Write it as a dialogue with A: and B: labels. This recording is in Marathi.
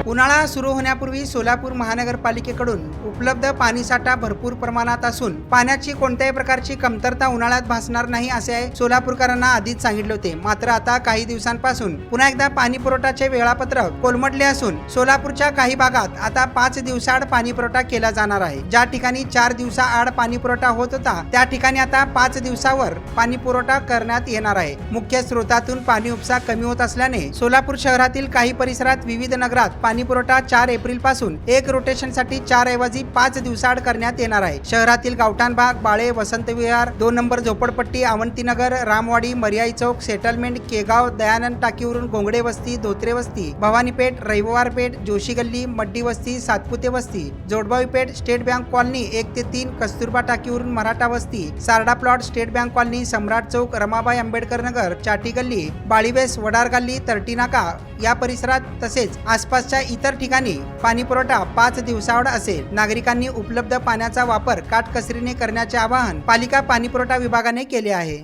A: उन्हाळा सुरू होण्यापूर्वी सोलापूर महानगरपालिकेकडून उपलब्ध पाणीसाठा भरपूर प्रमाणात असून पाण्याची कोणत्याही प्रकारची कमतरता उन्हाळ्यात भासणार नाही असे सोलापूरकरांना आधीच सांगितले होते। मात्र आता काही दिवसांपासून पुन्हा एकदा पाणी पुरवठ्याचे वेळापत्रक कोलमडले असून सोलापूरच्या काही भागात आता 5 दिवसाआड पाणी पुरवठा केला जाणार आहे। ज्या ठिकाणी 4 दिवसाआड पाणी पुरवठा होत होता त्या ठिकाणी आता 5 दिवसावर पाणी पुरवठा करण्यात येणार आहे। मुख्य स्रोतातून पाणी उपसा कमी होत असल्याने सोलापूर शहरातील काही परिसरात विविध नगरात पाणी पुरवठा 4 एप्रिल पासून एक रोटेशन साठी 4 ऐवजी 5 दिवसाआड करण्यात येणार आहे। शहरातील गावठाण भाग, बाळे, वसंत विहार, 2 नंबर झोपडपट्टी, अवंतीनगर, रामवाडी, मर्याई चौक, सेटलमेंट, केगाव, दयानंद टाकीवरून गोंगडे वस्ती, धोत्रे वस्ती, भवानीपेठ, रविवार पेठ, जोशी गल्ली, मड्डी वस्ती, सातपुते वस्ती, जोडबावी पेठ, स्टेट बँक कॉलनी 1 ते 3, कस्तुरबा टाकीवरून मराठा वस्ती, Sarda plot, state bank colony, Samrat Chowk, Ramabai Ambedkar Nagar, Chati Galli, Balives, वडार गल्ली, तरटी नाका या परिसरात तसेच आसपासच्या इतर ठिकाणी पाणी पुरवठा 5 दिवसाआड असेल। नागरिकांनी उपलब्ध पाण्याचा वापर काटकसरीने करण्याचे आवाहन पालिका पाणी पुरवठा विभागाने केले आहे।